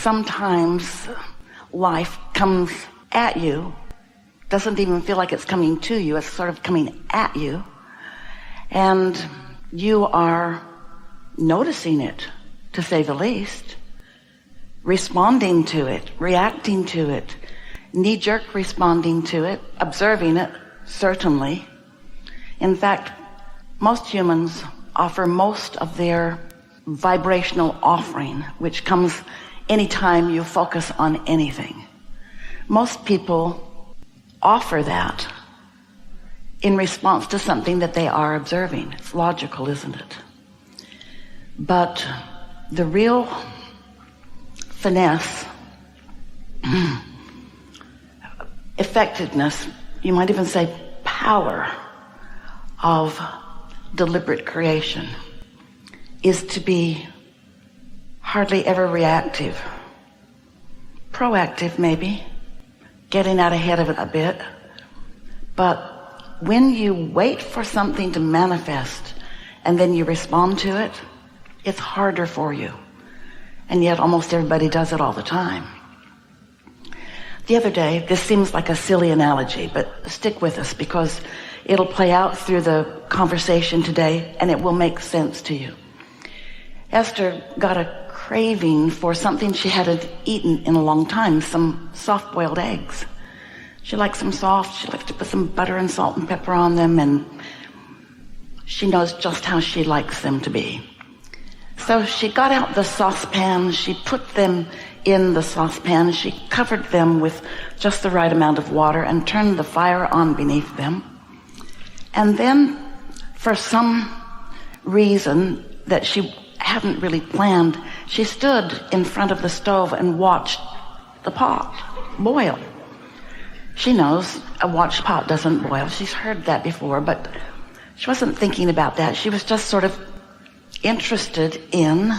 sometimes life comes at you, doesn't even feel like it's coming to you, it's sort of coming at you, and you are noticing it, to say the least, responding to it, reacting to it, knee-jerk responding to it, observing it, certainly. In fact, most humans offer most of their vibrational offering, which comes anytime you focus on anything. Most people offer that in response to something that they are observing. It's logical, isn't it? But the real finesse, effectiveness, you might even say power of deliberate creation is to be hardly ever reactive. Proactive, maybe, getting out ahead of it a bit. But when you wait for something to manifest and then you respond to it, it's harder for you. And yet almost everybody does it all the time. The other day, this seems like a silly analogy, but stick with us because it'll play out through the conversation today and it will make sense to you. Esther got a craving for something she hadn't eaten in a long time, some soft-boiled eggs. She likes them soft. She likes to put some butter and salt and pepper on them, and she knows just how she likes them to be. So she got out the saucepan, she put them in the saucepan, she covered them with just the right amount of water and turned the fire on beneath them. And then, for some reason that she hadn't really planned, she stood in front of the stove and watched the pot boil. She knows a watched pot doesn't boil. She's heard that before, but she wasn't thinking about that. She was just sort of interested in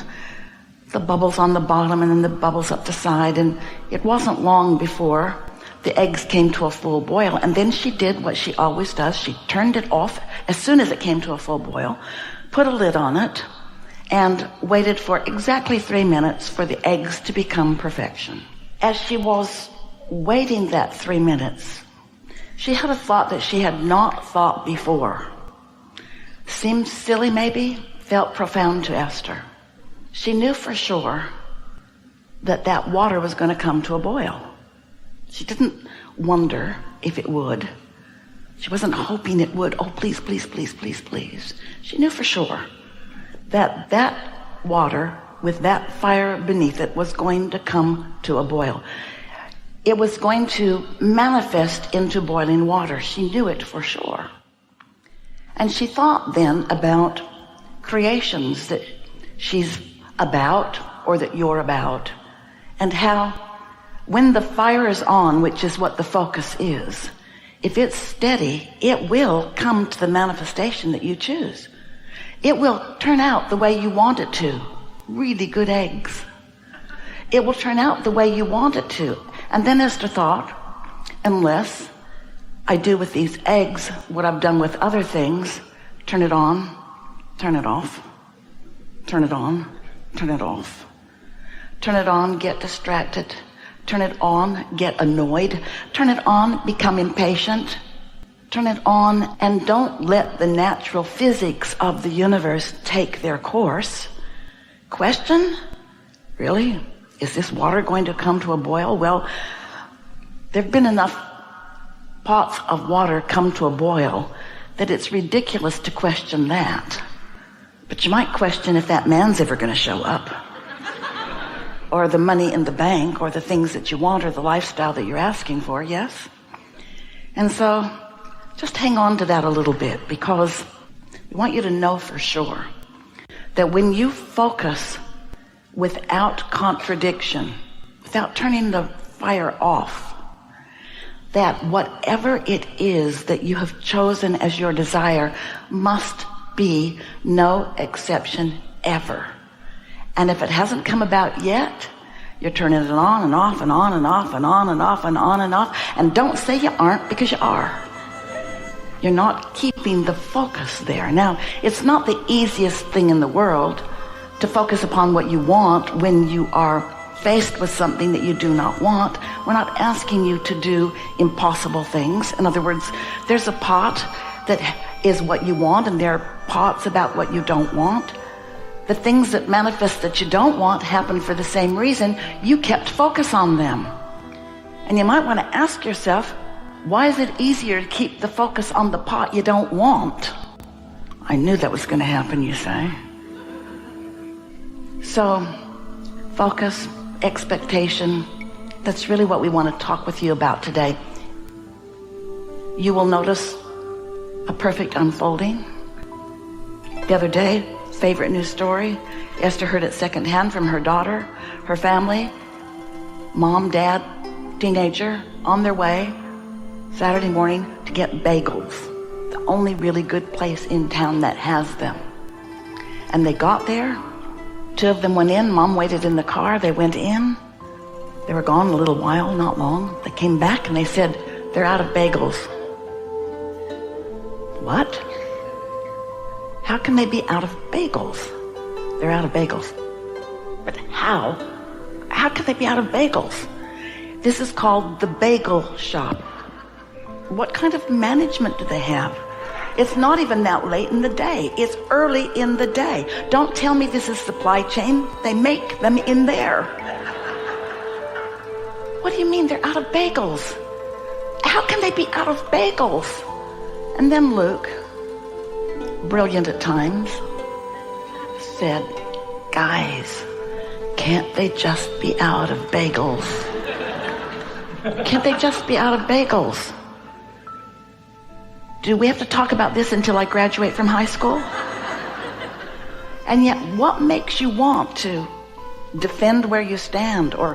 the bubbles on the bottom and then the bubbles up the side. And it wasn't long before the eggs came to a full boil. And then she did what she always does. She turned it off as soon as it came to a full boil, put a lid on it, and waited for exactly 3 minutes for the eggs to become perfection. As she was waiting that 3 minutes, she had a thought that she had not thought before. Seemed silly maybe, felt profound to Esther. She knew for sure that that water was going to come to a boil. She didn't wonder if it would. She wasn't hoping it would. Oh, please, please, please, please, please. She knew for sure that that water with that fire beneath it was going to come to a boil. It was going to manifest into boiling water. She knew it for sure. And she thought then about creations that she's about or that you're about, and how when the fire is on, which is what the focus is, if it's steady, it will come to the manifestation that you choose. It will turn out the way you want it to. Really good eggs. It will turn out the way you want it to. And then Esther thought, unless I do with these eggs what I've done with other things, turn it on, turn it off, turn it on, turn it off, turn it on, get distracted, turn it on, get annoyed, turn it on, become impatient, turn it on, and don't let the natural physics of the universe take their course. Question? Really? Is this water going to come to a boil? Well, there have been enough pots of water come to a boil that it's ridiculous to question that. But you might question if that man's ever going to show up, or the money in the bank, or the things that you want, or the lifestyle that you're asking for, yes? And so just hang on to that a little bit, because we want you to know for sure that when you focus without contradiction, without turning the fire off, that whatever it is that you have chosen as your desire must be no exception ever. And if it hasn't come about yet, you're turning it on and off and on and off and on and off and on and off. And don't say you aren't, because you are. You're not keeping the focus there. Now, it's not the easiest thing in the world to focus upon what you want when you are faced with something that you do not want, we're not asking you to do impossible things. In other words, there's a pot that is what you want, and there are pots about what you don't want. The things that manifest that you don't want happen for the same reason. You kept focus on them. And you might want to ask yourself, why is it easier to keep the focus on the pot you don't want? I knew that was going to happen, you say. So, focus, expectation, that's really what we want to talk with you about today. You will notice a perfect unfolding. The other day, favorite news story, Esther heard it secondhand from her daughter, her family, mom, dad, teenager, on their way Saturday morning to get bagels, the only really good place in town that has them. And they got there, two of them went in, mom waited in the car, they went in, they were gone a little while, not long. They came back and they said, they're out of bagels. What? How can they be out of bagels? They're out of bagels. But how? How can they be out of bagels? This is called the bagel shop. What kind of management do they have? It's not even that late in the day. It's early in the day. Don't tell me this is supply chain. They make them in there. What do you mean they're out of bagels? How can they be out of bagels? And then Luke, brilliant at times, said, guys, can't they just be out of bagels? Can't they just be out of bagels? Do we have to talk about this until I graduate from high school? And yet, what makes you want to defend where you stand? Or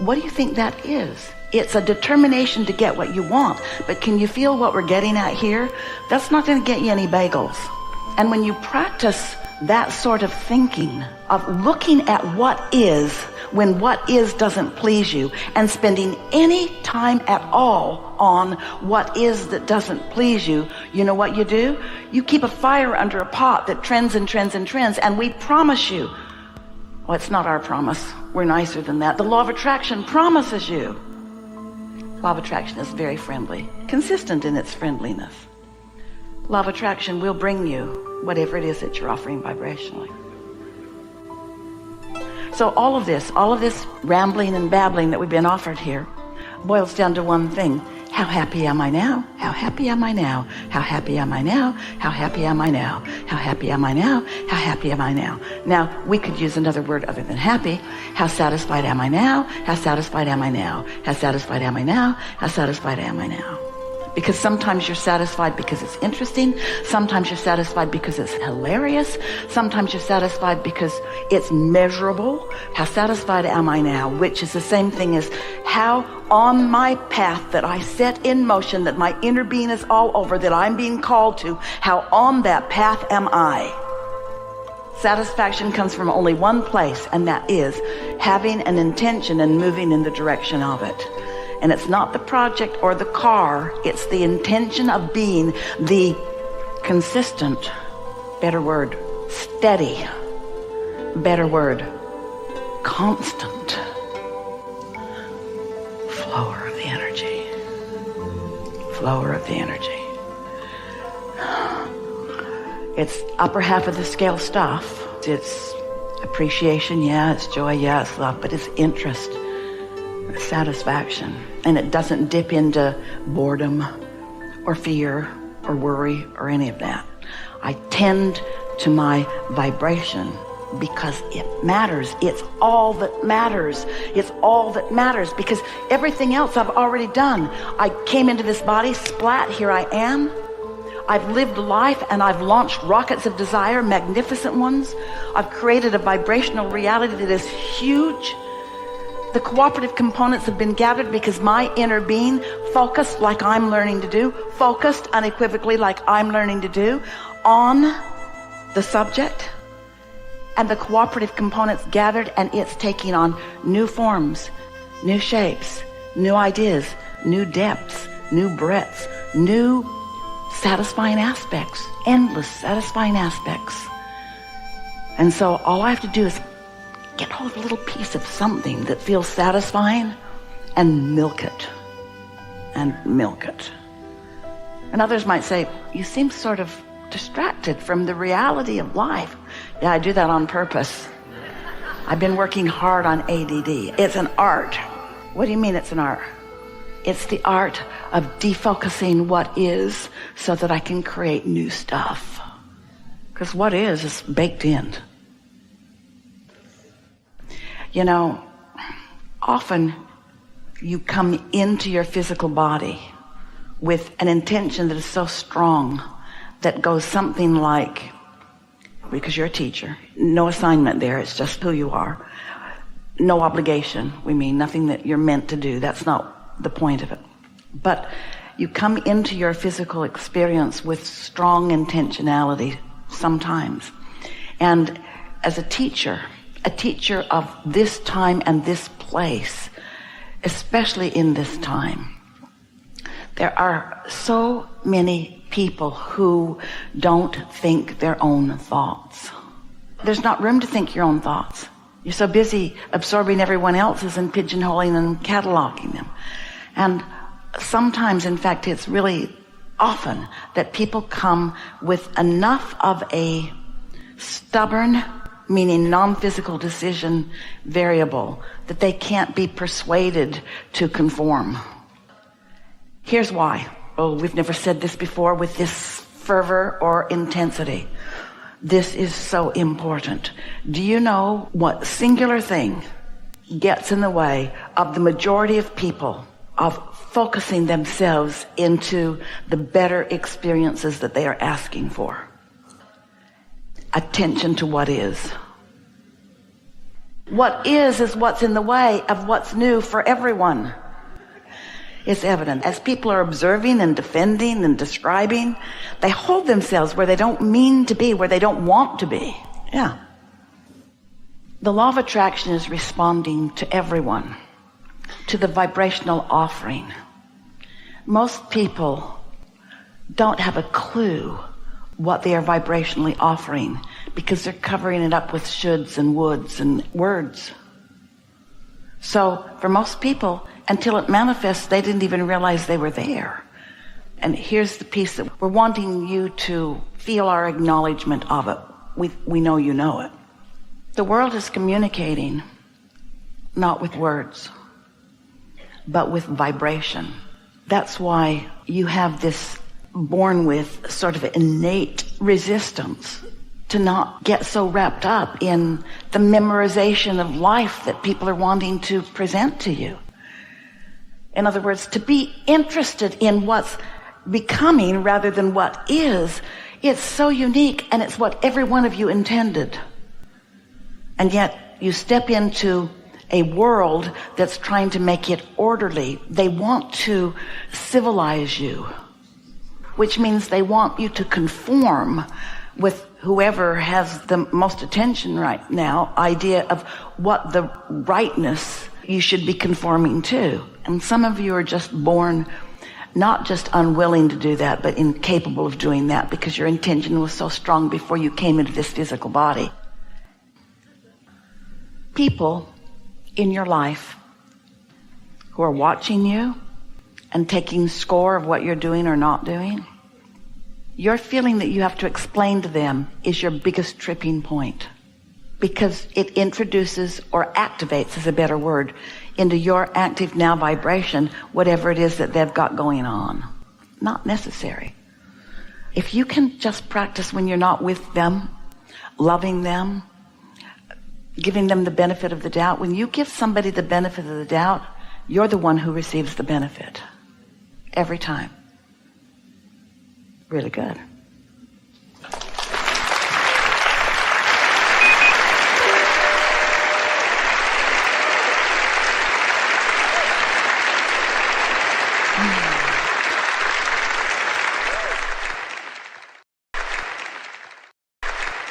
what do you think that is? It's a determination to get what you want. But can you feel what we're getting at here? That's not going to get you any bagels. And when you practice that sort of thinking, of looking at what is when what is doesn't please you, and spending any time at all on what is that doesn't please you, you know what you do? You keep a fire under a pot that trends and trends and trends, and we promise you, well, it's not our promise. We're nicer than that. The law of attraction promises you. Law of attraction is very friendly, consistent in its friendliness. Law of attraction will bring you whatever it is that you're offering vibrationally. So all of this rambling and babbling that we've been offered here boils down to one thing. How happy am I now? How happy am I now? How happy am I now? How happy am I now? How happy am I now? How happy am I now? Now, we could use another word other than happy. How satisfied am I now? How satisfied am I now? How satisfied am I now? How satisfied am I now? Because sometimes you're satisfied because it's interesting. Sometimes you're satisfied because it's hilarious. Sometimes you're satisfied because it's measurable. How satisfied am I now? Which is the same thing as how on my path that I set in motion, that my inner being is all over, that I'm being called to, how on that path am I? Satisfaction comes from only one place, and that is having an intention and moving in the direction of it. And it's not the project or the car, it's the intention of being the consistent, better word, steady, better word, constant flower of the energy. Flower of the energy. It's upper half of the scale stuff. It's appreciation, yeah, it's joy, yeah, it's love, but it's interest. Satisfaction, and it doesn't dip into boredom or fear or worry or any of that. I tend to my vibration because it matters. It's all that matters. It's all that matters because everything else I've already done. I came into this body, splat, here I am. I've lived life and I've launched rockets of desire, magnificent ones. I've created a vibrational reality that is huge. The cooperative components have been gathered because my inner being focused like I'm learning to do, focused unequivocally like I'm learning to do on the subject, and the cooperative components gathered, and it's taking on new forms, new shapes, new ideas, new depths, new breadths, new satisfying aspects, endless satisfying aspects. And so all I have to do is get hold of a little piece of something that feels satisfying and milk it. And milk it. And others might say, you seem sort of distracted from the reality of life. Yeah, I do that on purpose. I've been working hard on ADD. It's an art. What do you mean it's an art? It's the art of defocusing what is so that I can create new stuff. Because what is baked in. You know, often you come into your physical body with an intention that is so strong that goes something like, because you're a teacher, no assignment there, it's just who you are. No obligation, we mean nothing that you're meant to do. That's not the point of it. But you come into your physical experience with strong intentionality sometimes. And as a teacher of this time and this place, especially in this time, there are so many people who don't think their own thoughts. There's not room to think your own thoughts. You're so busy absorbing everyone else's and pigeonholing and cataloging them. And sometimes, in fact, it's really often that people come with enough of a stubborn, meaning non-physical decision variable, that they can't be persuaded to conform. Here's why. Oh, we've never said this before with this fervor or intensity. This is so important. Do you know what singular thing gets in the way of the majority of people of focusing themselves into the better experiences that they are asking for? Attention to what is. What is what's in the way of what's new for everyone. It's evident. As people are observing and defending and describing, they hold themselves where they don't mean to be, where they don't want to be. Yeah. The law of attraction is responding to everyone, to the vibrational offering. Most people don't have a clue what they are vibrationally offering because they're covering it up with shoulds and woulds and words. So for most people, until it manifests, they didn't even realize they were there. And here's the piece that we're wanting you to feel our acknowledgement of it. We know you know it. The world is communicating not with words, but with vibration. That's why you have this born with sort of innate resistance to not get so wrapped up in the memorization of life that people are wanting to present to you. In other words, to be interested in what's becoming rather than what is, it's so unique, and it's what every one of you intended. And yet you step into a world that's trying to make it orderly. They want to civilize you, which means they want you to conform with whoever has the most attention right now, idea of what the rightness you should be conforming to. And some of you are just born not just unwilling to do that, but incapable of doing that because your intention was so strong before you came into this physical body. People in your life who are watching you and taking score of what you're doing or not doing, your feeling that you have to explain to them is your biggest tripping point, because it introduces or activates, is a better word, into your active now vibration whatever it is that they've got going on. Not necessary. If you can just practice when you're not with them, loving them, giving them the benefit of the doubt. When you give somebody the benefit of the doubt, you're the one who receives the benefit. Every time. Really good.